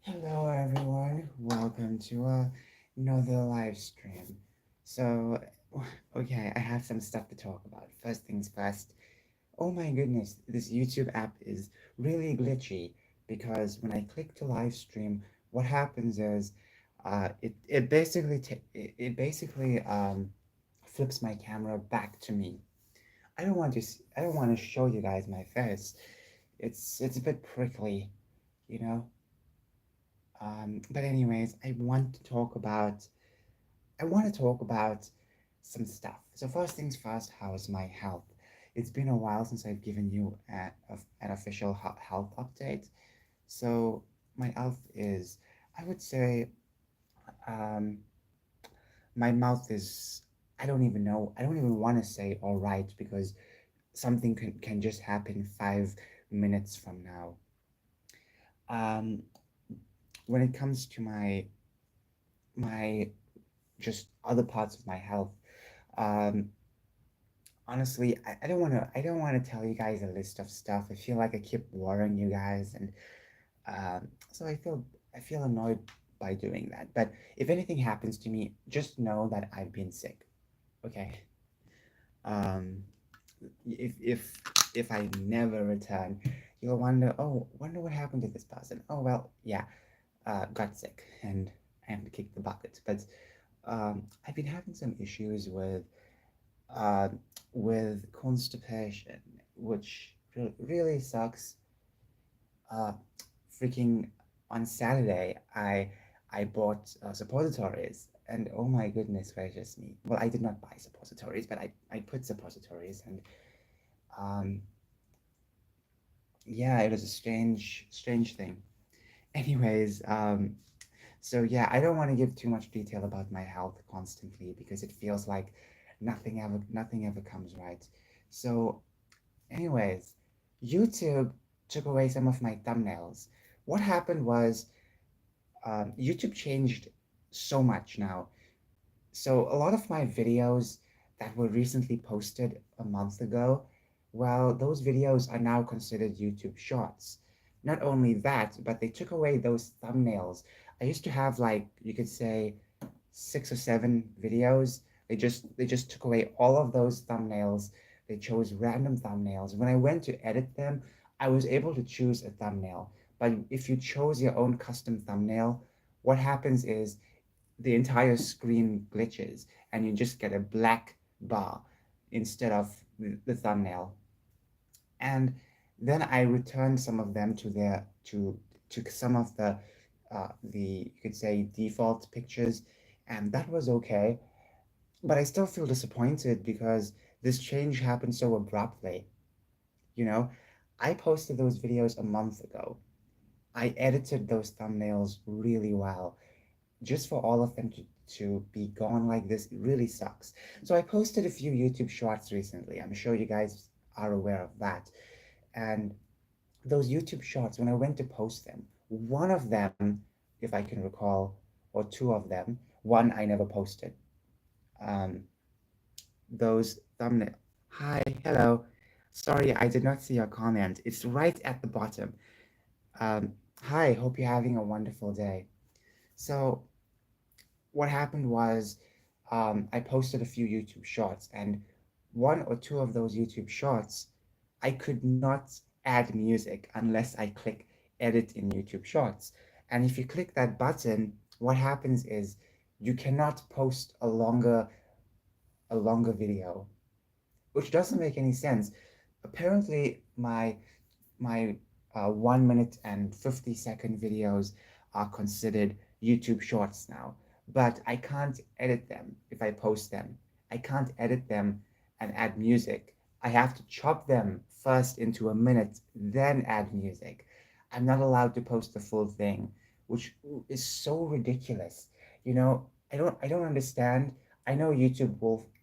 Hello, everyone. Welcome to another live stream. So, okay, I have some stuff to talk about. First things first. Oh my goodness, this YouTube app is really glitchy because when I click to live stream, what happens is, it basically flips my camera back to me. I don't want to show you guys my face. It's a bit prickly, you know. But anyways, I want to talk about some stuff. So first things first, how's my health? It's been a while since I've given you an official health update. So my health is, I would say, um, my mouth is, I don't even know, I don't even want to say all right because something can just happen 5 minutes from now. Um, when it comes to my just other parts of my health. Um, Honestly, I don't want to tell you guys a list of stuff. I feel like I keep worrying you guys, and so I feel annoyed by doing that. But if anything happens to me, just know that I've been sick. Okay. Um, if I never return, you'll wonder, oh, wonder what happened to this person. Oh well, yeah, got sick and I have to kick the bucket. But I've been having some issues uh, with constipation, which really sucks. Uh, Freaking on Saturday, I bought suppositories, and oh my goodness gracious me! Well, I did not buy suppositories, but I put suppositories, and um, yeah, it was a strange thing. Anyways, so yeah, I don't want to give too much detail about my health constantly because it feels like nothing ever comes right. So anyways, YouTube took away some of my thumbnails. What happened was YouTube changed so much now. So a lot of my videos that were recently posted a month ago, well, those videos are now considered YouTube Shorts. Not only that, but they took away those thumbnails. I used to have like you could say 6 or 7 videos. They just took away all of those thumbnails. They chose random thumbnails. When I went to edit them, I was able to choose a thumbnail. But if you chose your own custom thumbnail, what happens is the entire screen glitches and you just get a black bar instead of the thumbnail. And then I returned some of them to some of the you could say default pictures, and that was okay. But I still feel disappointed because this change happened so abruptly. You know, I posted those videos a month ago. I edited those thumbnails really well. Just for all of them to be gone like this, it really sucks. So I posted a few YouTube shorts recently. I'm sure you guys are aware of that. And those YouTube shorts, when I went to post them, one of them, if I can recall, or two of them, one I never posted. Um, those thumbnail. Hi, hello. Sorry, I did not see your comment. It's right at the bottom. Hi, hope you're having a wonderful day. So what happened was I posted a few YouTube shorts, and one or two of those YouTube shorts, I could not add music unless I click edit in YouTube Shorts. And if you click that button, what happens is you cannot post a longer video, which doesn't make any sense. Apparently, my 1 minute and 50-second videos are considered YouTube Shorts now, but I can't edit them if I post them. I can't edit them and add music. I have to chop them first into a minute, then add music. I'm not allowed to post the full thing, which is so ridiculous. You know, I don't understand. I know YouTube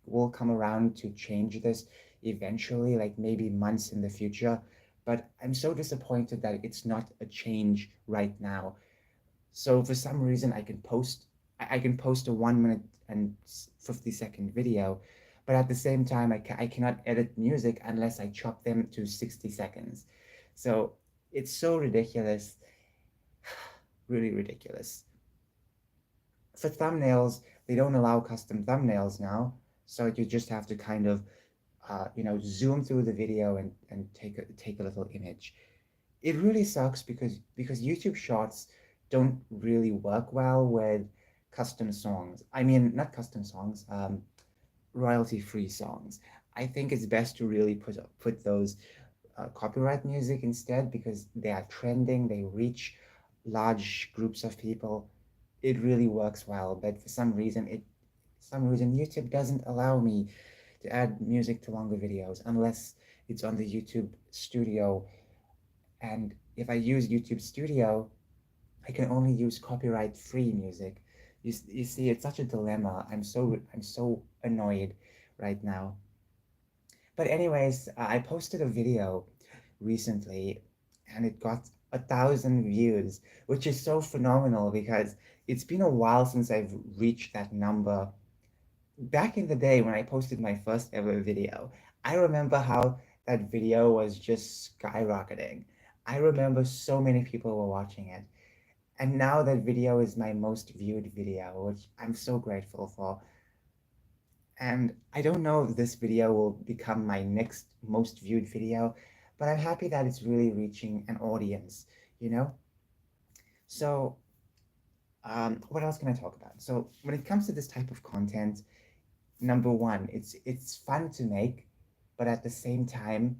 will come around to change this eventually, like maybe months in the future, but I'm so disappointed that it's not a change right now. So for some reason, I can post a 1 minute and 50-second video, but at the same time, I cannot edit music unless I chop them to 60 seconds. So it's so ridiculous. really ridiculous. For thumbnails, they don't allow custom thumbnails now, so you just have to kind of zoom through the video and take a little image. It really sucks because YouTube Shorts don't really work well with custom songs. I mean, not custom songs, royalty-free songs. I think it's best to really put those copyright music instead because they are trending, they reach large groups of people. It really works well, but for some reason YouTube doesn't allow me to add music to longer videos unless it's on the YouTube Studio. And if I use YouTube Studio, I can only use copyright-free music. You see, it's such a dilemma. I'm so annoyed right now. But anyways, I posted a video recently and it got 1,000 views, which is so phenomenal because it's been a while since I've reached that number. Back in the day when I posted my first ever video, I remember how that video was just skyrocketing. I remember so many people were watching it. And now that video is my most viewed video, which I'm so grateful for. And I don't know if this video will become my next most viewed video, but I'm happy that it's really reaching an audience, you know? So, what else can I talk about? So, when it comes to this type of content, number one, it's fun to make, but at the same time,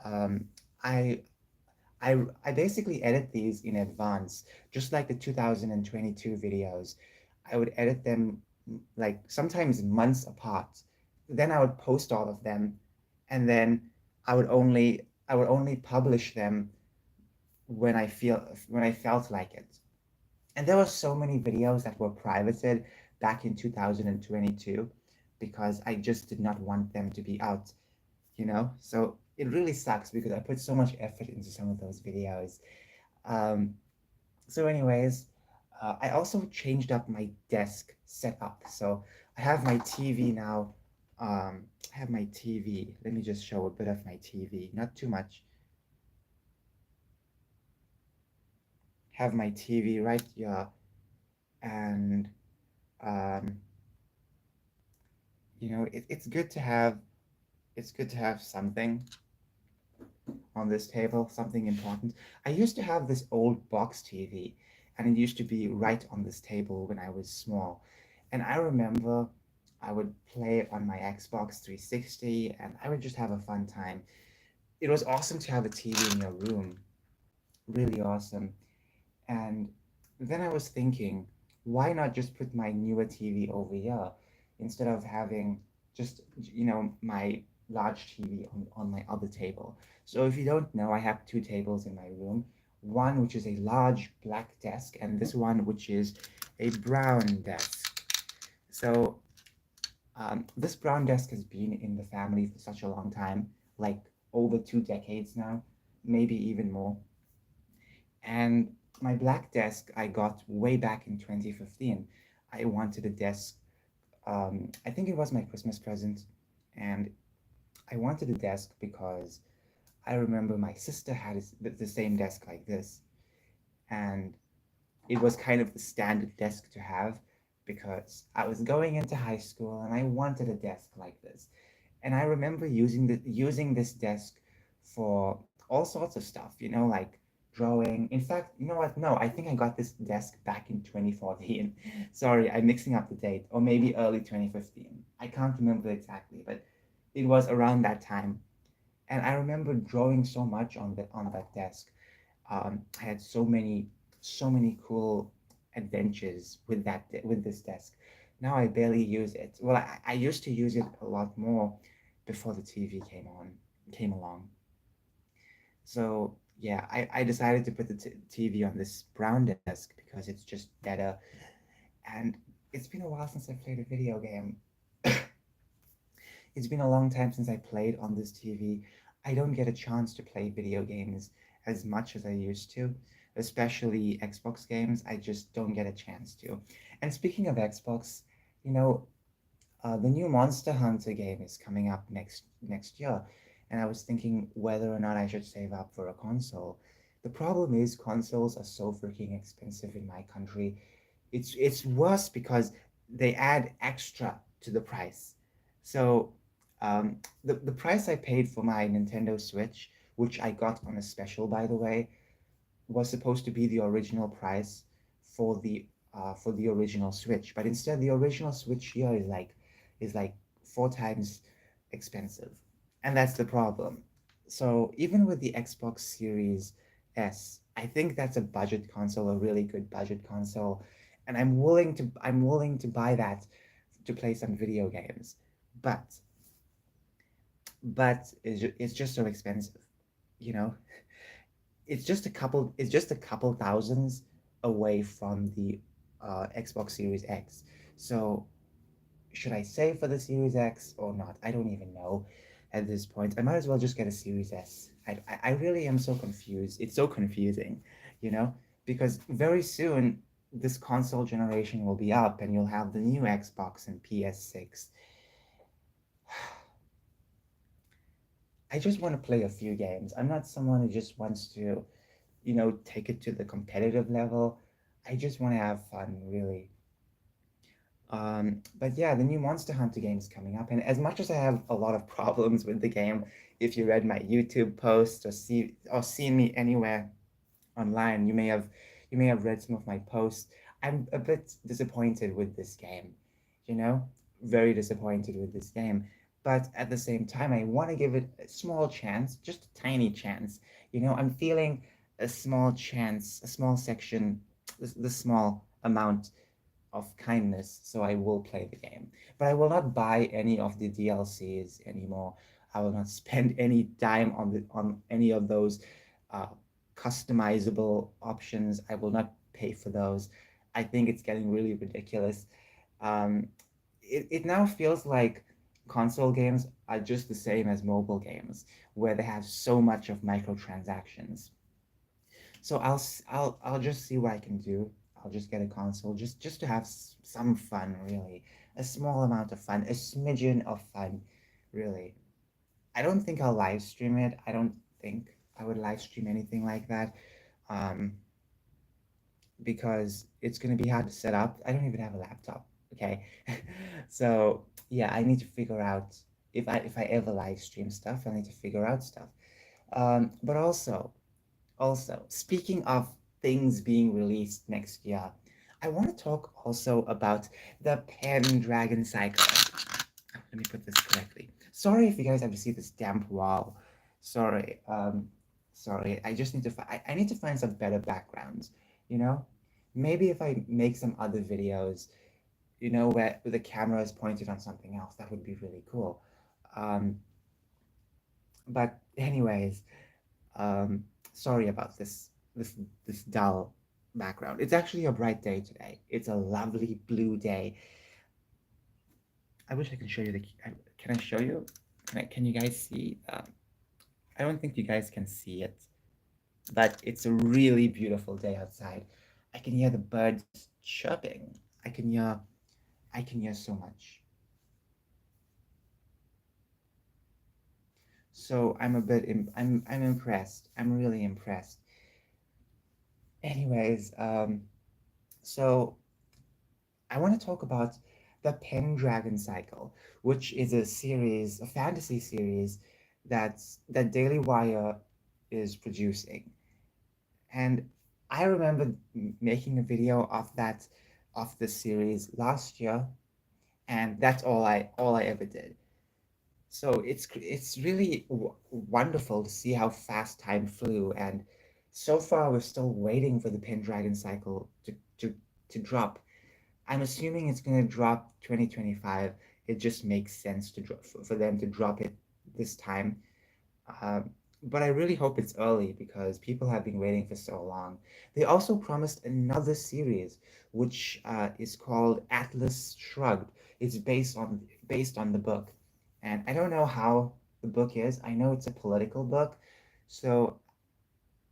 um, I I basically edit these in advance, just like the 2022 videos. I would edit them like sometimes months apart. Then I would post all of them, and then I would only publish them when I felt like it. And there were so many videos that were privated back in 2022 because I just did not want them to be out, you know? So it really sucks because I put so much effort into some of those videos. Um, so, anyways, I also changed up my desk setup. So I have my TV now. I have my TV. Let me just show a bit of my TV, not too much. Have my TV right here, and um, it's good to have something on this table, something important. I used to have this old box TV, and it used to be right on this table when I was small. And I remember I would play on my Xbox 360, and I would just have a fun time. It was awesome to have a TV in your room, really awesome. And then I was thinking, why not just put my newer TV over here instead of having just, my large TV on my other table? So if you don't know, I have two tables in my room. One which is a large black desk, and this one which is a brown desk. So this brown desk has been in the family for such a long time, like over 2 decades now, maybe even more. And my black desk I got way back in 2015. I wanted a desk. I think it was my Christmas present, and I wanted a desk because I remember my sister had the same desk like this, and it was kind of the standard desk to have because I was going into high school and I wanted a desk like this. And I remember using this desk for all sorts of stuff, like drawing. In fact, you know what? No, I think I got this desk back in 2014. Sorry, I'm mixing up the date, or maybe early 2015. I can't remember exactly, but it was around that time. And I remember drawing so much on that desk. I had so many cool adventures with this desk. Now I barely use it. Well, I used to use it a lot more before the TV came along. So yeah, I decided to put the TV on this brown desk because it's just better. And it's been a while since I played a video game. It's been a long time since I played on this TV. I don't get a chance to play video games as much as I used to, especially Xbox games. I just don't get a chance to. And speaking of Xbox, you know, the new Monster Hunter game is coming up next year, and I was thinking whether or not I should save up for a console. The problem is consoles are so freaking expensive in my country. It's worse because they add extra to the price. So the price I paid for my Nintendo Switch, which I got on a special by the way, was supposed to be the original price for the original Switch, but instead the original Switch here is like 4 times expensive, and that's the problem. So even with the Xbox Series S, I think that's a budget console, a really good budget console, and I'm willing to buy that to play some video games, but it's just so expensive, you know. It's just a couple thousands away from the Xbox Series X. So should I save for the Series X or not? I don't even know at this point. I might as well just get a Series S. I really am so confused. It's so confusing, you know, because very soon this console generation will be up and you'll have the new Xbox and PS6. I just want to play a few games. I'm not someone who just wants to, you know, take it to the competitive level. I just want to have fun, really. But yeah, the new Monster Hunter game is coming up, and as much as I have a lot of problems with the game, if you read my YouTube posts or seen me anywhere online, you may have read some of my posts. I'm a bit disappointed with this game, you know, very disappointed with this game. But at the same time, I want to give it a small chance, just a tiny chance. You know, I'm feeling a small chance, a small section, the small amount of kindness, so I will play the game. But I will not buy any of the DLCs anymore. I will not spend any dime on any of those uh, customizable options. I will not pay for those. I think it's getting really ridiculous. It now feels like console games are just the same as mobile games, where they have so much of microtransactions. So I'll just see what I can do. I'll just get a console just to have some fun, really. A small amount of fun, a smidgen of fun, really. I don't think I'll live stream it. I don't think I would live stream anything like that. Um, because it's going to be hard to set up. I don't even have a laptop. Okay. So yeah, I need to figure out if I ever live stream stuff, I need to figure out stuff. But also, speaking of things being released next year, I want to talk also about the Pendragon Cycle. Let me put this correctly. Sorry if you guys have to see this damp wall. Sorry. Sorry. I just need to I need to find some better backgrounds. You know, maybe if I make some other videos, you know, where the camera is pointed on something else, that would be really cool. Um, but anyways, um, sorry about this dull background. It's actually a bright day today. It's a lovely blue day. I wish I could show you the. Can I show you? Can you guys see? I don't think you guys can see it, but it's a really beautiful day outside. I can hear the birds chirping. I can hear so much. So I'm a bit. I'm impressed. I'm really impressed. Anyways, so I want to talk about the Pendragon Cycle, which is a series, a fantasy series that Daily Wire is producing. And I remember making a video of this series last year, and that's all I ever did. So it's really wonderful to see how fast time flew, and so far we're still waiting for the Pendragon Cycle to drop. I'm assuming it's going to drop 2025. It just makes sense to drop for them to drop it this time. But I really hope it's early because people have been waiting for so long. They also promised another series, which is called Atlas Shrugged. It's based on the book, and I don't know how the book is. I know it's a political book, so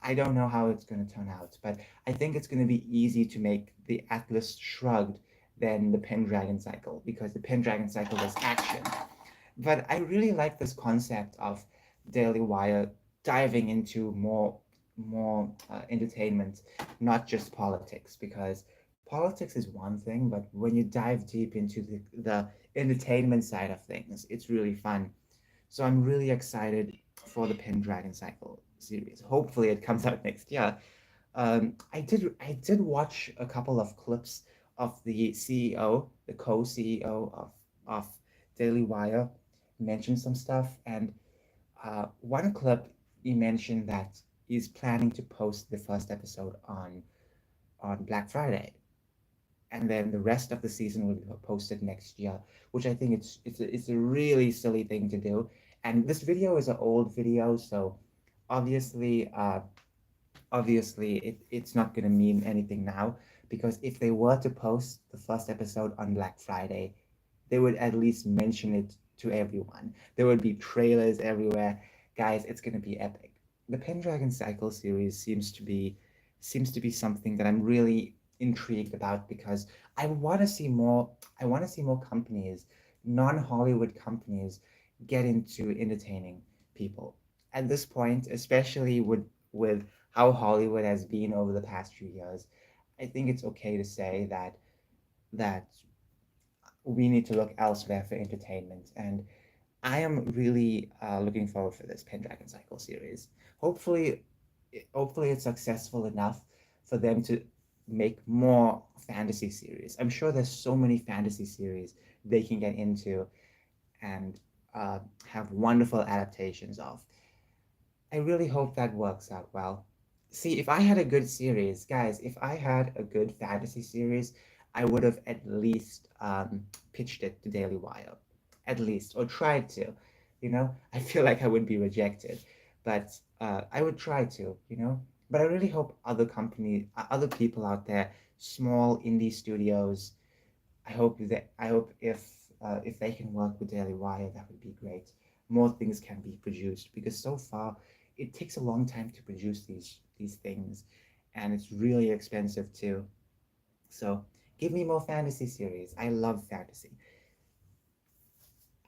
I don't know how it's going to turn out. But I think it's going to be easy to make the Atlas Shrugged than the Pendragon Cycle because the Pendragon Cycle is action. But I really like this concept of Daily Wire diving into more entertainment, not just politics, because politics is one thing, but when you dive deep into the entertainment side of things, it's really fun. So I'm really excited for the Pendragon Cycle series. Hopefully it comes out next year. I did watch a couple of clips of the CEO, the co-CEO of Daily Wire, mention some stuff, and one clip he mentioned that he's planning to post the first episode on Black Friday, and then the rest of the season will be posted next year, which I think it's a really silly thing to do. And this video is an old video, so obviously it's not going to mean anything now, because if they were to post the first episode on Black Friday, they would at least mention it to everyone. There would be trailers everywhere. Guys, it's going to be epic. The Pendragon Cycle series seems to be something that I'm really intrigued about, because I want to see more companies, non-Hollywood companies, get into entertaining people. At this point, especially with how Hollywood has been over the past few years, I think it's okay to say that we need to look elsewhere for entertainment. And I am really looking forward for this Pendragon Cycle series. Hopefully, hopefully it's successful enough for them to make more fantasy series. I'm sure there's so many fantasy series they can get into and have wonderful adaptations of. I really hope that works out well. See, if I had a good series, guys, if I had a good fantasy series, I would have at least pitched it to Daily Wire, at least, or tried to. I feel like I would be rejected, but I would try to. But I really hope other people out there, small indie studios, I hope if they can work with Daily Wire, that would be great. More things can be produced, because so far it takes a long time to produce these things, and it's really expensive too. So give me more fantasy series. I love fantasy.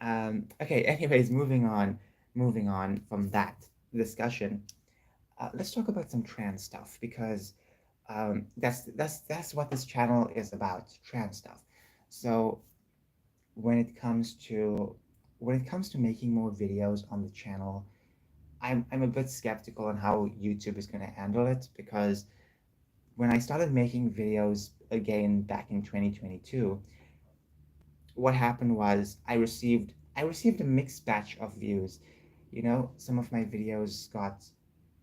Okay. Anyways, moving on from that discussion. Let's talk about some trans stuff, because that's what this channel is about, trans stuff. So when it comes to making more videos on the channel, I'm a bit skeptical on how YouTube is going to handle it, because when I started making videos again back in 2022, what happened was I received a mixed batch of views. Some of my videos got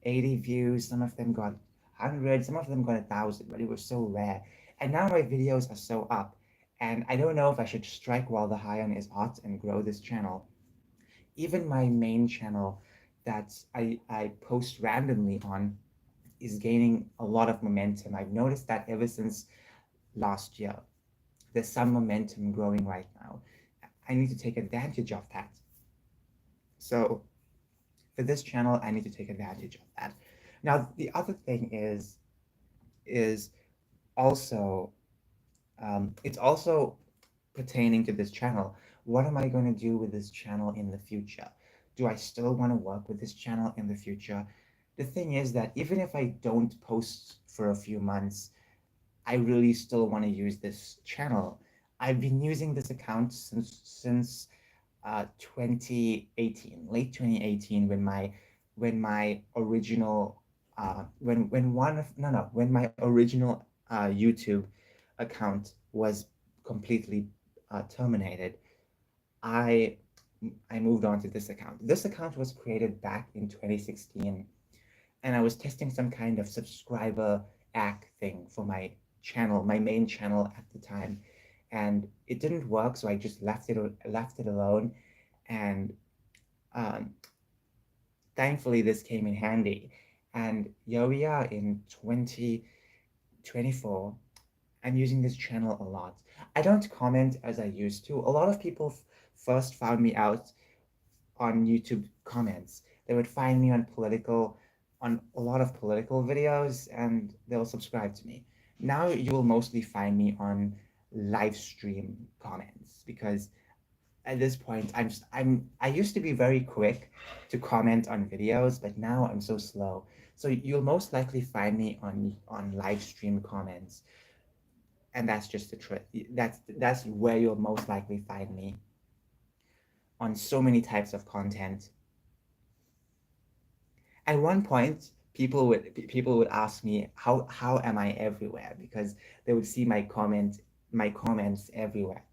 80 views, some of them got 100, some of them got 1,000, but it was so rare. And now my videos are so up, and I don't know if I should strike while the iron is hot and grow this channel. Even my main channel that I post randomly on is gaining a lot of momentum. I've noticed that ever since last year. There's some momentum growing right now. I need to take advantage of that. So for this channel, I need to take advantage of that. Now, the other thing is also it's also pertaining to this channel. What am I going to do with this channel in the future? Do I still want to work with this channel in the future? The thing is that even if I don't post for a few months, I really still want to use this channel. I've been using this account since 2018, late 2018, when my original when one of no no when my original YouTube account was completely terminated. I I moved on to this account. This account was created back in 2016, and I was testing some kind of subscriber act thing for my channel, my main channel at the time, and it didn't work. So I just left it alone, and um, thankfully this came in handy. And here we are in 2024. I'm using this channel a lot. I don't comment as I used to. A lot of people first found me out on YouTube comments. They would find me on a lot of political videos, and they'll subscribe to me. Now you will mostly find me on live stream comments, because at this point, I used to be very quick to comment on videos, but now I'm so slow. So you'll most likely find me on live stream comments, and that's just the truth. That's where you'll most likely find me on so many types of content. At one point, people would ask me how am I everywhere, because they would see my comments everywhere.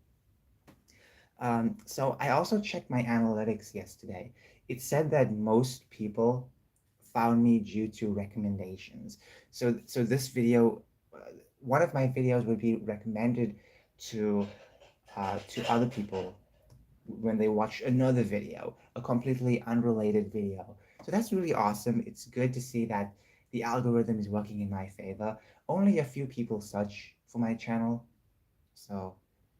So I also checked my analytics yesterday. It said that most people found me due to recommendations. So this video, one of my videos would be recommended to to other people when they watch another video, a completely unrelated video. So that's really awesome. It's good to see that the algorithm is working in my favor. Only a few people search for my channel, so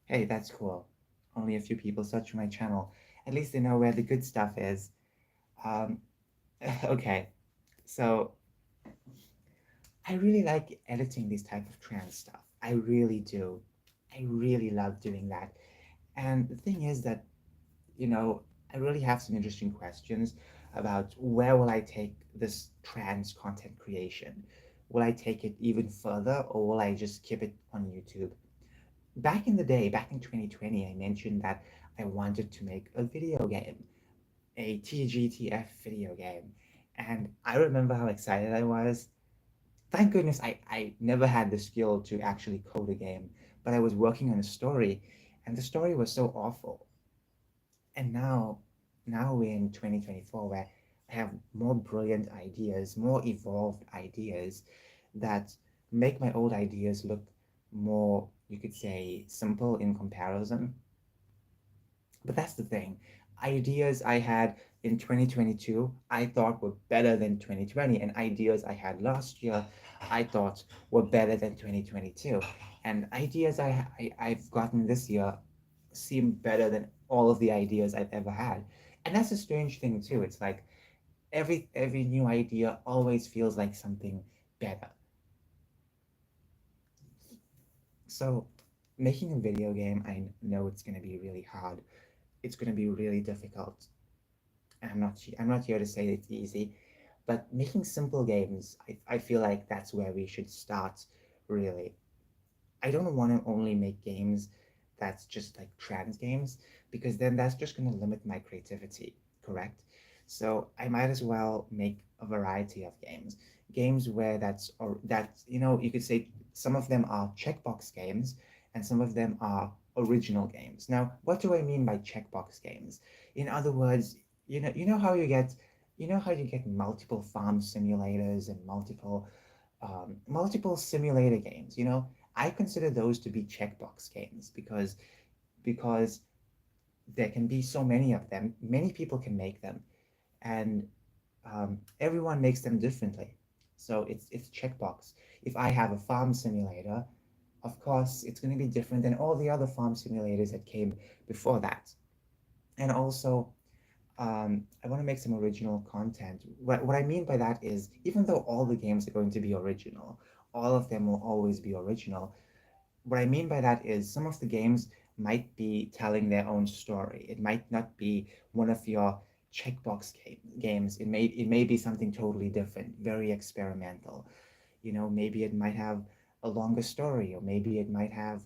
hey, that's cool. Only a few people search for my channel. At least they know where the good stuff is. Um, okay, so I really like editing this type of trans stuff. I really do. I really love doing that. And the thing is that, you know, I really have some interesting questions about where will I take this trans content creation? Will I take it even further, or will I just keep it on YouTube? Back in the day, back in 2020, I mentioned that I wanted to make a video game, a TGTF video game. And I remember how excited I was. Thank goodness I never had the skill to actually code a game, but I was working on a story, and the story was so awful. And now we're in 2024, where I have more brilliant ideas, more evolved ideas that make my old ideas look more, you could say, simple in comparison. But that's the thing. Ideas I had in 2022, I thought were better than 2020, and ideas I had last year, I thought were better than 2022. And ideas I've gotten this year seem better than all of the ideas I've ever had. And that's a strange thing too. It's like every new idea always feels like something better. So making a video game, I know it's going to be really hard. It's going to be really difficult. And I'm not here to say it's easy, but making simple games, I feel like that's where we should start, really. I don't want to only make games that's just like trans games, because then that's just going to limit my creativity, correct? So I might as well make a variety of games, games where you could say some of them are checkbox games and some of them are original games. Now, what do I mean by checkbox games? In other words, you know how you get multiple farm simulators and multiple simulator games. I consider those to be checkbox games, because there can be so many of them. Many people can make them, and everyone makes them differently. So it's checkbox. If I have a farm simulator, of course it's going to be different than all the other farm simulators that came before that. And also, I want to make some original content. What I mean by that is, even though all the games are going to be original, all of them will always be original. What I mean by that is, some of the games might be telling their own story. It might not be one of your games. It may be something totally different, very experimental. Maybe it might have a longer story, or maybe it might have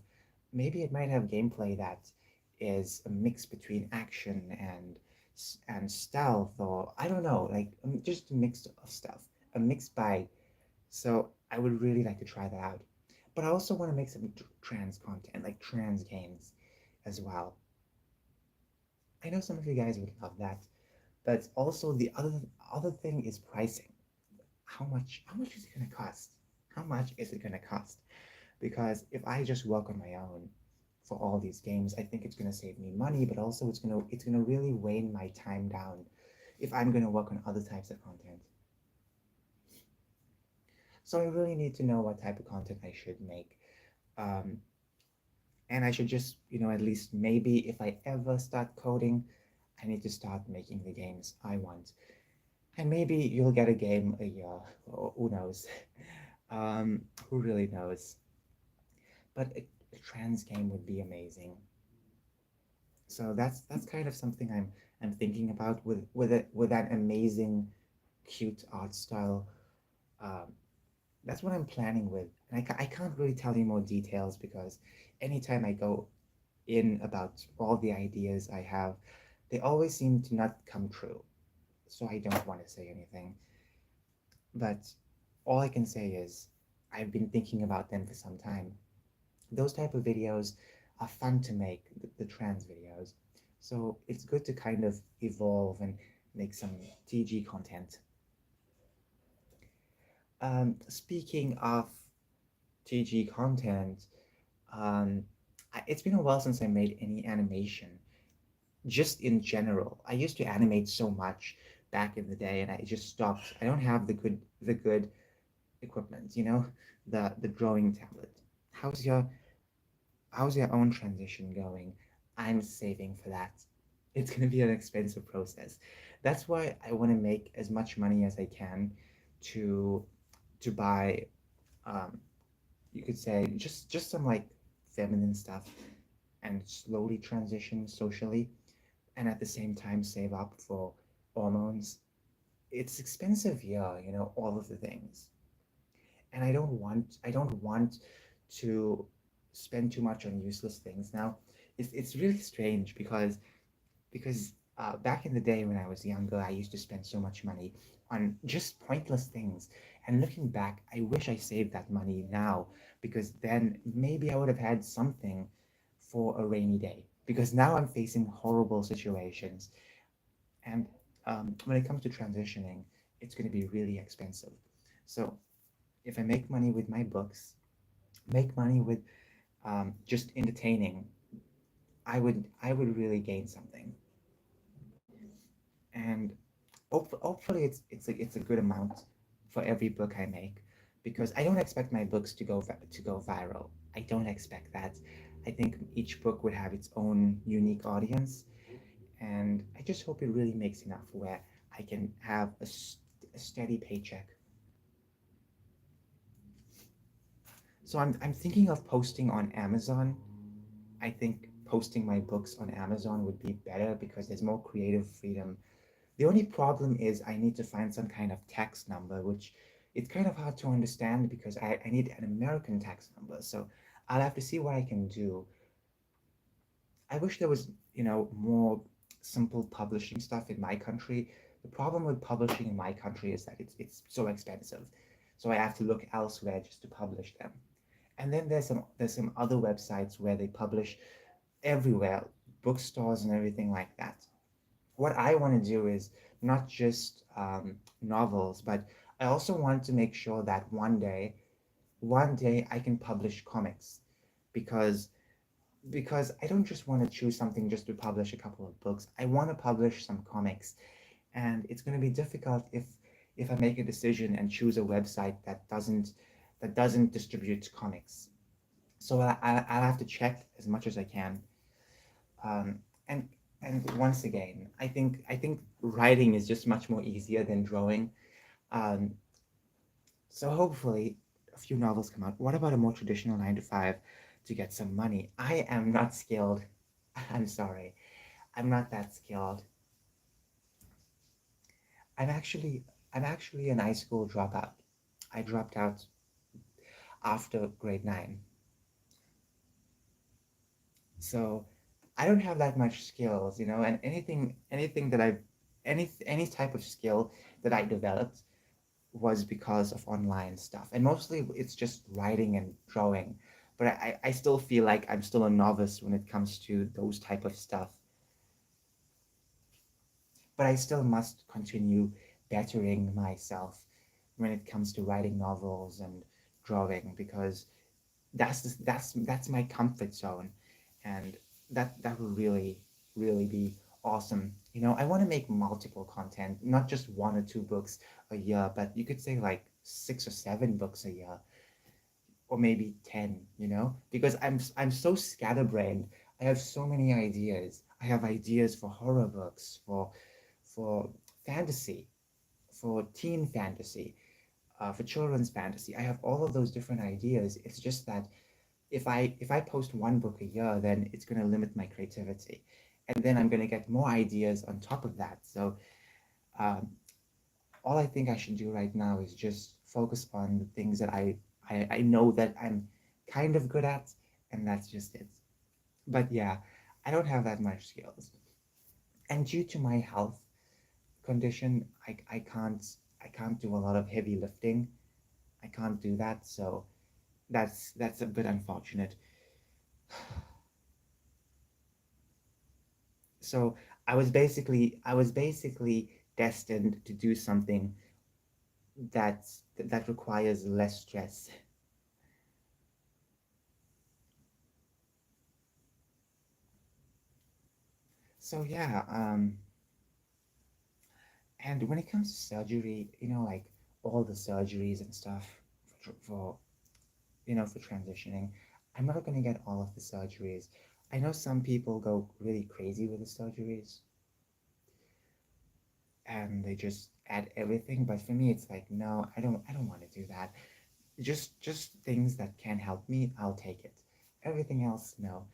gameplay that is a mix between action and stealth, or I don't know, like just a mix of stuff, a mixed bag. So I would really like to try that out. But I also want to make some trans content, like trans games as well. I know some of you guys would love that, but also the other thing is pricing. How much is it gonna cost? How much is it gonna cost? Because if I just work on my own for all these games, I think it's gonna save me money, but also it's gonna really wane my time down if I'm gonna work on other types of content. So I really need to know what type of content I should make. Um, and I should just, at least maybe if I ever start coding, I need to start making the games I want. And maybe you'll get a game a year, or who knows? Who really knows? But a trans game would be amazing. So that's kind of something I'm thinking about with that amazing, cute art style. Um, that's what I'm planning with, and I can't really tell you more details because anytime I go in about all the ideas I have, they always seem to not come true. So I don't want to say anything. But all I can say is I've been thinking about them for some time. Those type of videos are fun to make, the trans videos. So it's good to kind of evolve and make some TG content. Speaking of TG content, um, it's been a while since I made any animation. Just in general, I used to animate so much back in the day, and I just stopped. I don't have the good equipment, the drawing tablet. How's your how's your own transition going? I'm saving for that. It's gonna be an expensive process. That's why I want to make as much money as I can to buy, um, you could say, just some like feminine stuff and slowly transition socially, and at the same time save up for hormones. It's expensive, yeah, all of the things. And I don't want to spend too much on useless things. Now, it's really strange because back in the day when I was younger, I used to spend so much money on just pointless things. And looking back, I wish I saved that money now because then maybe I would have had something for a rainy day. Because now I'm facing horrible situations, and when it comes to transitioning, it's going to be really expensive. So if I make money with my books, make money with just entertaining, I would really gain something. And hopefully it's a good amount for every book I make, because I don't expect my books to go viral. I don't expect that. I think each book would have its own unique audience, and I just hope it really makes enough where I can have a steady paycheck. So I'm thinking of posting on Amazon. I think posting my books on Amazon would be better because there's more creative freedom. The only problem is I need to find some kind of tax number, which it's kind of hard to understand because I need an American tax number. So I'll have to see what I can do. I wish there was, more simple publishing stuff in my country. The problem with publishing in my country is that it's so expensive. So I have to look elsewhere just to publish them. And then there's some other websites where they publish everywhere, bookstores and everything like that. What I want to do is not just novels, but I also want to make sure that one day I can publish comics, because I don't just want to choose something just to publish a couple of books. I want to publish some comics, and it's going to be difficult if I make a decision and choose a website that doesn't distribute comics. So I'll have to check as much as I can. Um, and once again, I think writing is just much more easier than drawing. Um, so hopefully a few novels come out. What about a more traditional 9 to 5 to get some money? I am not skilled. I'm sorry. I'm not that skilled. I'm actually I'm actually an high school dropout. I dropped out after grade 9. So I don't have that much skills, and anything that I've any type of skill that I developed was because of online stuff. And mostly it's just writing and drawing. But I still feel like I'm still a novice when it comes to those type of stuff. But I still must continue bettering myself when it comes to writing novels and drawing, because that's my comfort zone, and that will really be awesome. I want to make multiple content, not just 1 or 2 books a year, but you could say like 6 or 7 books a year, or maybe 10. Because I'm so scatterbrained. I have so many ideas. I have ideas for horror books, for fantasy, for teen fantasy, for children's fantasy. I have all of those different ideas. It's just that if I post 1 book a year, then it's going to limit my creativity. and then I'm going to get more ideas on top of that. So um, all I think I should do right now is just focus on the things that I know that I'm kind of good at, and that's just it. But yeah, I don't have that much skills. And due to my health condition, I can't do a lot of heavy lifting. I can't do that, so that's a bit unfortunate. So I was basically destined to do something that requires less stress. So yeah, and when it comes to surgery, like all the surgeries and stuff for transitioning, I'm not gonna get all of the surgeries. I know some people go really crazy with the surgeries and they just add everything, but for me it's like no, I don't want to do that. Just things that can help me, I'll take it. Everything else, no.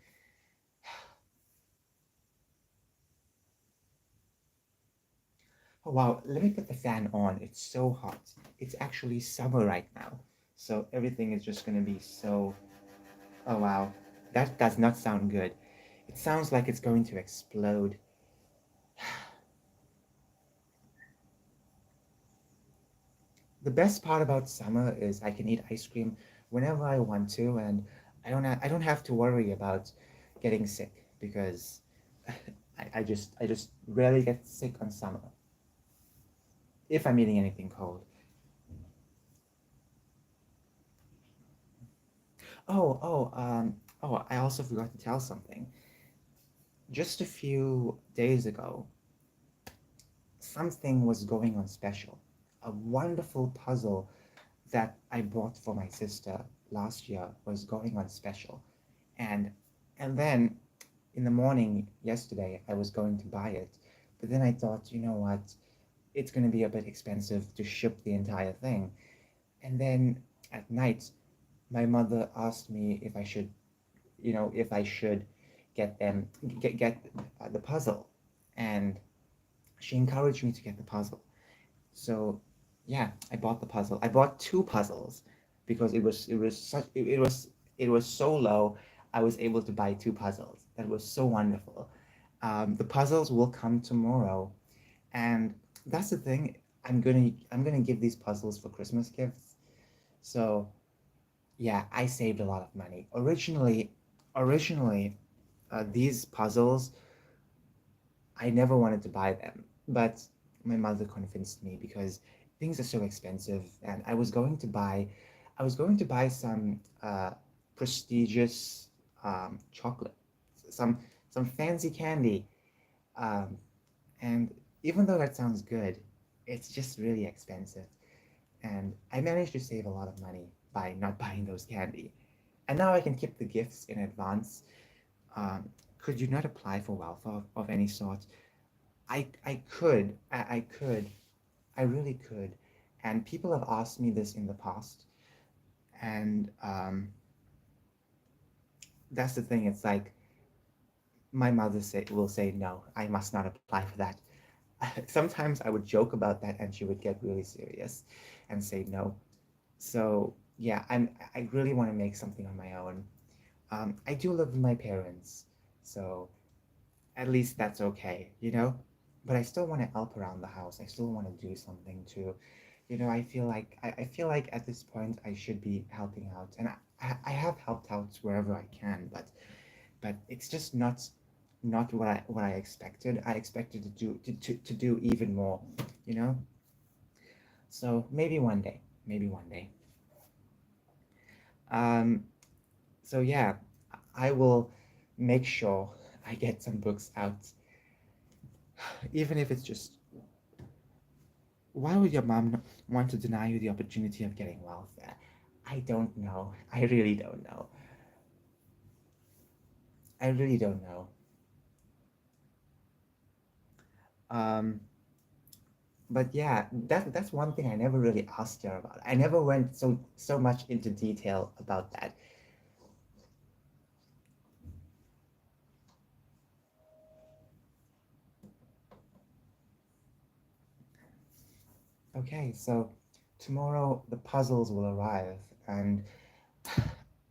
Oh wow, let me put the fan on. It's so hot. It's actually summer right now. So everything is just gonna be so. Oh wow, that does not sound good. It sounds like it's going to explode. The best part about summer is I can eat ice cream whenever I want to, and I don't have to worry about getting sick because I just rarely get sick on summer if I'm eating anything cold. I also forgot to tell something. Just a few days ago, something was going on special. A wonderful puzzle that I bought for my sister last year was going on special. And and then in the morning yesterday I was going to buy it, but then I thought, you know what? It's going to be a bit expensive to ship the entire thing. And then at night my mother asked me if I should get the puzzle, and she encouraged me to get the puzzle. So yeah, I bought the puzzle. I bought two puzzles because it was so low. I was able to buy two puzzles. That was so wonderful. The puzzles will come tomorrow, and that's the thing. I'm gonna give these puzzles for Christmas gifts. So yeah, I saved a lot of money. Originally, these puzzles, I never wanted to buy them, but my mother convinced me because things are so expensive, and I was going to buy some prestigious chocolate, some some fancy candy, um, and even though that sounds good, it's just really expensive, and I managed to save a lot of money by not buying those candy, and now I can keep the gifts in advance. Could you not apply for welfare of any sort? I could, I really could, and people have asked me this in the past, and that's the thing. It's like my mother will say no, I must not apply for that. Sometimes I would joke about that, and she would get really serious, and say no. So yeah, I really want to make something on my own. I do live with my parents, so at least that's okay. But I still want to help around the house. I still want to do something too. I feel like at this point I should be helping out, and I have helped out wherever I can, but it's just not what I expected. I expected to do even more, you know. So maybe one day, maybe one day. Um, so yeah, I will make sure I get some books out, even if it's just. Why would your mom want to deny you the opportunity of getting welfare? I don't know. I really don't know. I really don't know. Um, but yeah, that's one thing I never really asked her about. I never went so much into detail about that. Okay, so tomorrow the puzzles will arrive, and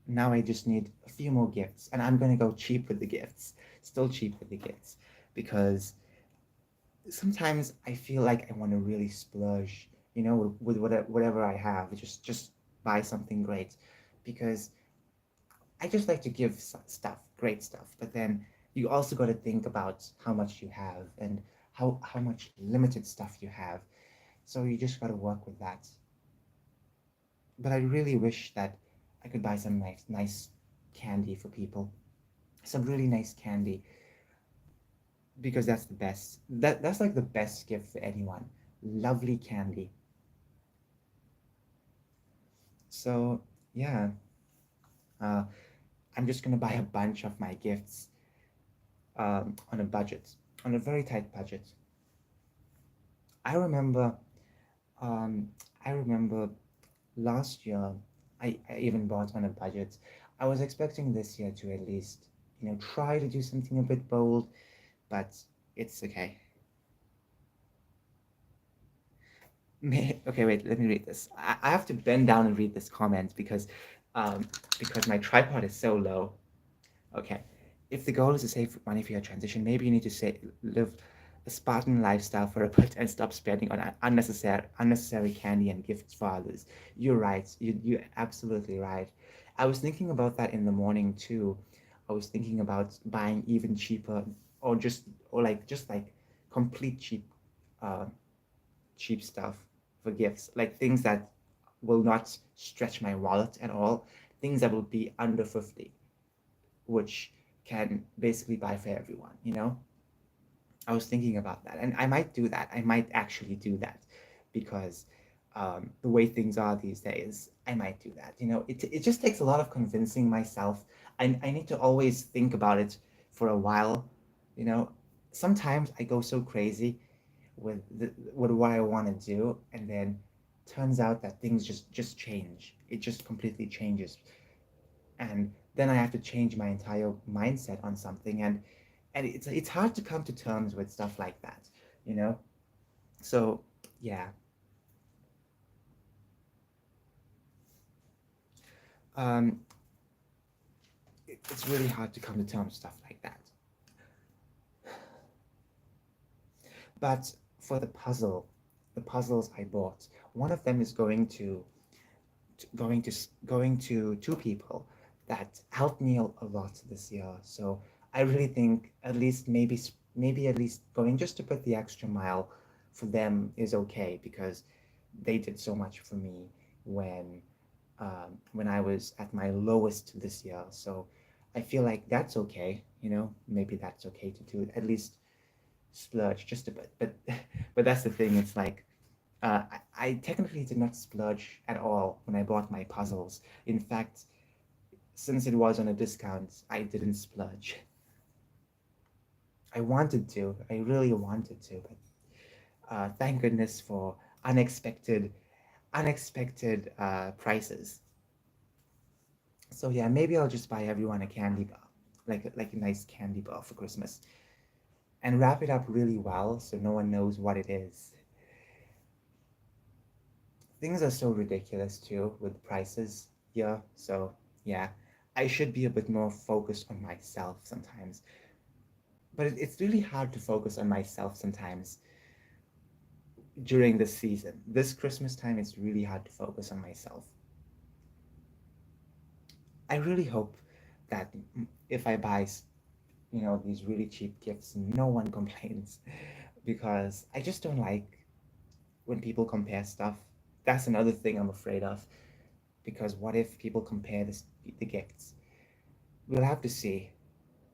now I just need a few more gifts, and I'm gonna go cheap with the gifts, still cheap with the gifts, because sometimes I feel like I want to really splurge, with whatever I have, just buy something great, because I just like to give stuff, great stuff, but then you also got to think about how much you have and how much limited stuff you have. So you just got to work with that. But I really wish that I could buy some nice candy for people, some really nice candy, because that's the best. That's like the best gift for anyone. Lovely candy. So yeah, uh, I'm just gonna buy a bunch of my gifts on a budget, on a very tight budget. I remember, um, I remember last year, I even bought on a budget. I was expecting this year to at least, try to do something a bit bold, but it's okay. Okay, wait, let me read this. I have to bend down and read this comment because my tripod is so low. Okay. If the goal is to save money for your transition, maybe you need to live a Spartan lifestyle for a bit and stop spending on unnecessary candy and gifts for others. You're right. You're absolutely right. I was thinking about that in the morning too. I was thinking about buying even cheaper, or just like complete uh cheap stuff for gifts, like things that will not stretch my wallet at all, things that will be under 50, which can basically buy for everyone. I was thinking about that, and I might do that. I might actually do that because the way things are these days, I might do that. It just takes a lot of convincing myself. I need to always think about it for a while. You know, Sometimes I go so crazy with what I want to do, and then turns out that things just change. It just completely changes, and then I have to change my entire mindset on something, and it's hard to come to terms with stuff like that, you know. So yeah, um, it's really hard to come to terms with stuff like that. But for the puzzles I bought, one of them is going to two people that helped me a lot this year. So I really think at least maybe at least going just to put the extra mile for them is okay, because they did so much for me when I was at my lowest this year. So I feel like that's okay. Maybe that's okay to do it, at least splurge just a bit. But but that's the thing. It's like I technically did not splurge at all when I bought my puzzles. In fact, since it was on a discount, I didn't splurge. I wanted to. I really wanted to, but thank goodness for unexpected prices. So yeah, maybe I'll just buy everyone a candy bar, like a nice candy bar for Christmas, and wrap it up really well so no one knows what it is. Things are so ridiculous too with prices here. So yeah, I should be a bit more focused on myself sometimes. But it's really hard to focus on myself sometimes during this season. This Christmas time, it's really hard to focus on myself. I really hope that if I buy, these really cheap gifts, no one complains, because I just don't like when people compare stuff. That's another thing I'm afraid of, because what if people compare the gifts? We'll have to see.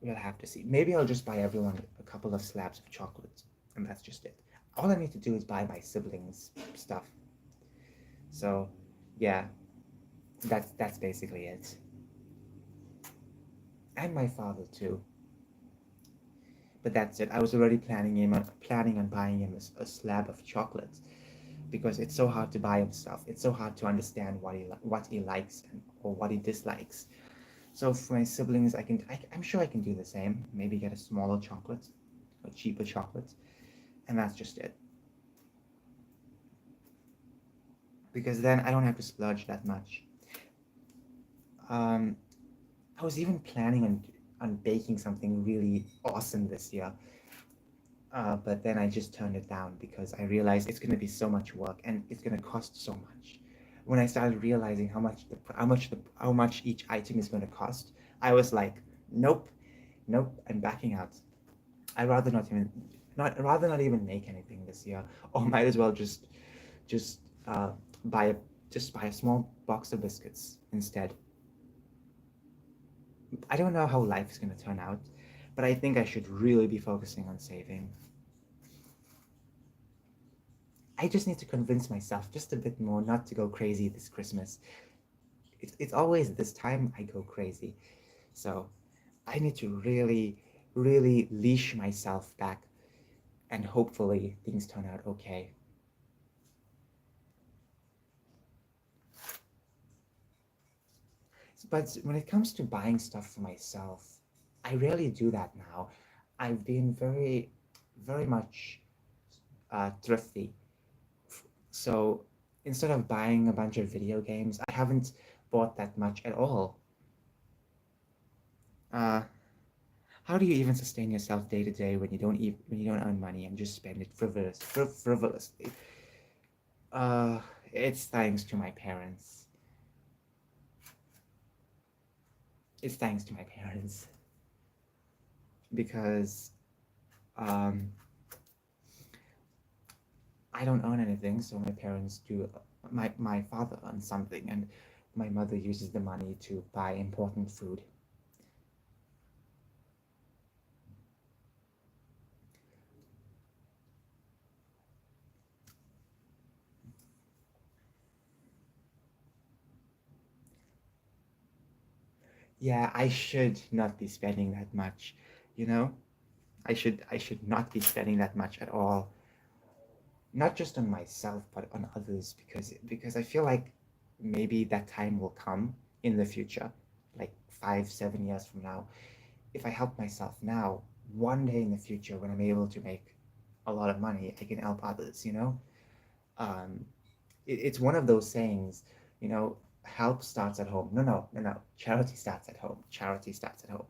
We'll have to see. Maybe I'll just buy everyone a couple of slabs of chocolate, and that's just it. All I need to do is buy my siblings stuff. So, yeah, that's basically it. And my father too. But that's it. I was already planning on buying him a slab of chocolate, because it's so hard to buy him stuff. It's so hard to understand what he likes or what he dislikes. So for my siblings, I'm sure I can do the same. Maybe get a smaller chocolate, a cheaper chocolate, and that's just it. because then I don't have to splurge that much. Um, I was even planning on baking something really awesome this year, but then I just turned it down because I realized it's going to be so much work and it's going to cost so much. When I started realizing how much each item is going to cost, I was like, nope, nope, I'm backing out. I rather not even make anything this year, or might as well just buy a buy a small box of biscuits instead. I don't know how life is going to turn out, but I think I should really be focusing on saving. I just need to convince myself just a bit more not to go crazy this Christmas. It's always this time I go crazy. So I need to really leash myself back, and hopefully things turn out okay. But when it comes to buying stuff for myself, I rarely do that now. I've been very much thrifty. So instead of buying a bunch of video games, I haven't bought that much at all. Uh, how do you even sustain yourself day to day when you don't earn money and just spend it frivolously? Uh, it's thanks to my parents. It's thanks to my parents because um, I don't earn anything, so my parents do. My father earns something, and my mother uses the money to buy important food. Yeah, I should not be spending that much, you know? I should not be spending that much at all. Not just on myself, but on others, because I feel like maybe that time will come in the future, like 5, 7 years from now. If I help myself now, one day in the future when I'm able to make a lot of money, I can help others, you know? Um, it's one of those sayings, help starts at home. No, no, no, no. Charity starts at home. Charity starts at home.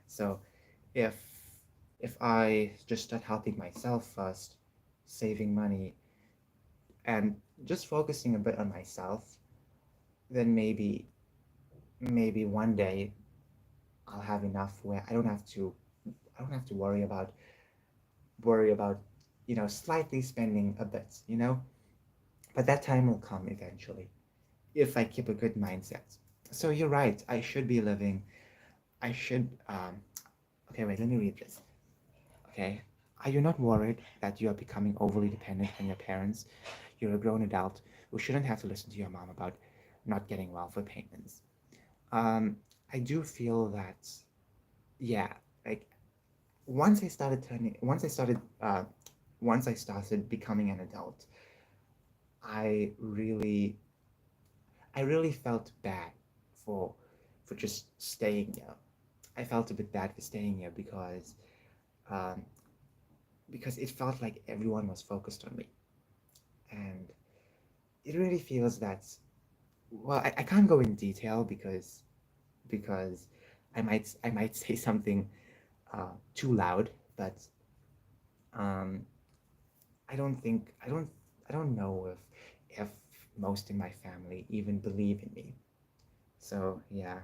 So if if I just start helping myself first, saving money, and just focusing a bit on myself, then maybe one day I'll have enough where I don't have to worry about slightly spending a bit, but that time will come eventually if I keep a good mindset. So you're right. I should be living. I should. Okay, wait. Let me read this. Okay. Are you not worried that you are becoming overly dependent on your parents? You're a grown adult who shouldn't have to listen to your mom about not getting welfare payments. Um, I do feel that, yeah, like once I started becoming an adult, I really, I really felt bad for, for just staying here. I felt a bit bad for staying here um, because it felt like everyone was focused on me, and it really feels that. Well, I can't go in detail because I might say something too loud, but um, I don't know if most in my family even believe in me. So yeah,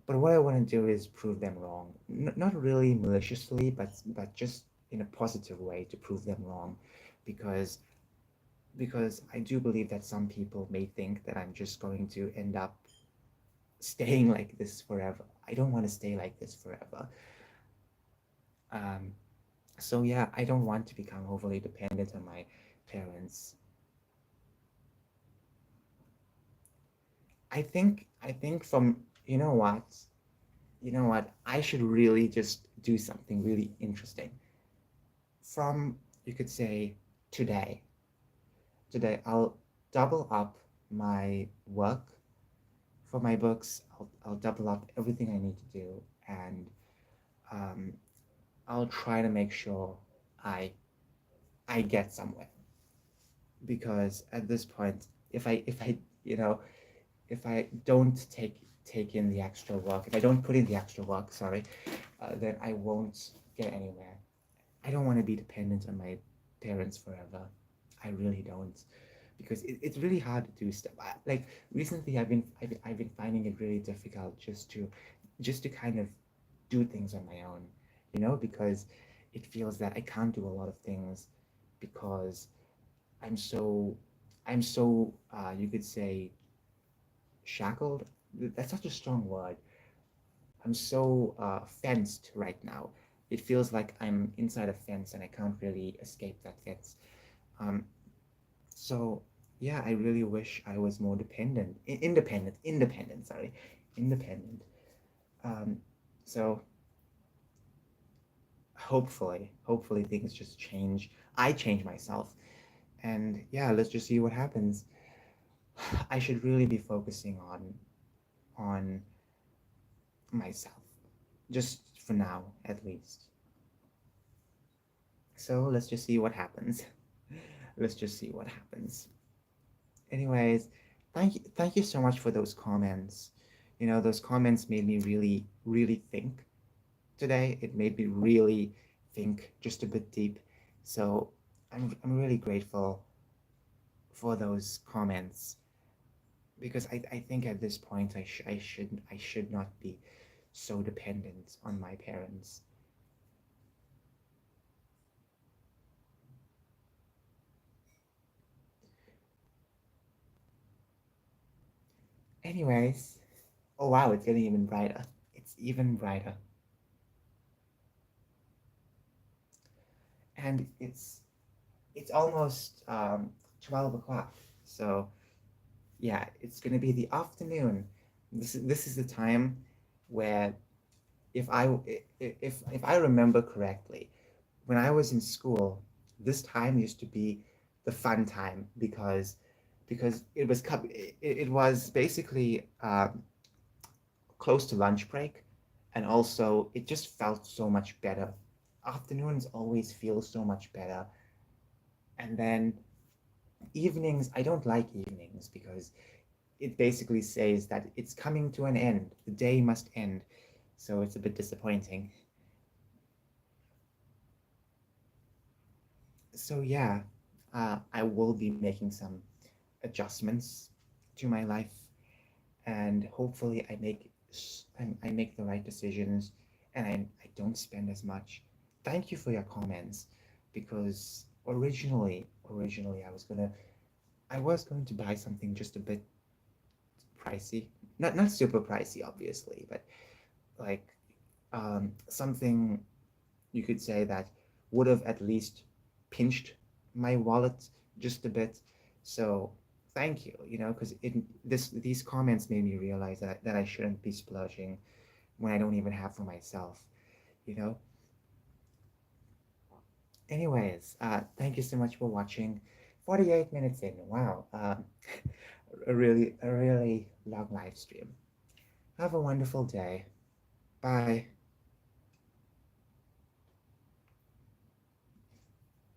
but what I want to do is prove them wrong. Not really maliciously, but just in a positive way to prove them wrong, because because I do believe that some people may think that I'm just going to end up staying like this forever. I don't want to stay like this forever. Um, so yeah, I don't want to become overly dependent on my parents. I think from you know what, I should really just do something really interesting. From you could say today. Today I'll double up my work for my books. I'll double up everything I need to do, and um, I'll try to make sure I I get somewhere. because at this point, if I you know if I don't take in the extra work, if I don't put in the extra work, sorry, then I won't get anywhere. I don't want to be dependent on my parents forever. I really don't, because it's really hard to do stuff. Like recently, I've been finding it really difficult just to kind of do things on my own, because it feels that I can't do a lot of things because I'm so you could say shackled. That's such a strong word. I'm so fenced right now. It feels like I'm inside a fence and I can't really escape that fence. Um, so yeah, I really wish I was more independent. Sorry, independent. Um, so hopefully things just change. I change myself, and yeah, let's just see what happens. I should really be focusing on myself, just for now, at least. So let's just see what happens. Let's just see what happens. Anyways, thank you so much for those comments. Those comments made me really, really think today. It made me really think just a bit deep. So I'm really grateful for those comments because I think at this point I should not be so dependent on my parents. Anyways, oh wow, it's getting even brighter. It's even brighter. And it's almost 12 o'clock. So yeah, it's gonna be the afternoon. This is the time where if I remember correctly, when I was in school, this time used to be the fun time because it was basically close to lunch break, and also it just felt so much better. Afternoons always feel so much better, and then evenings, I don't like evenings because it basically says that it's coming to an end. The day must end. So it's a bit disappointing. So yeah, I will be making some adjustments to my life, and hopefully I make the right decisions, and I don't spend as much. Thank you for your comments, because originally I was going to buy something just a bit pricey, not super pricey, obviously, but like something you could say that would have at least pinched my wallet just a bit. So thank you, because these comments made me realize that I shouldn't be splurging when I don't even have for myself, you know. Anyways, thank you so much for watching. 48 minutes in, wow. A really long live stream. Have a wonderful day. Bye.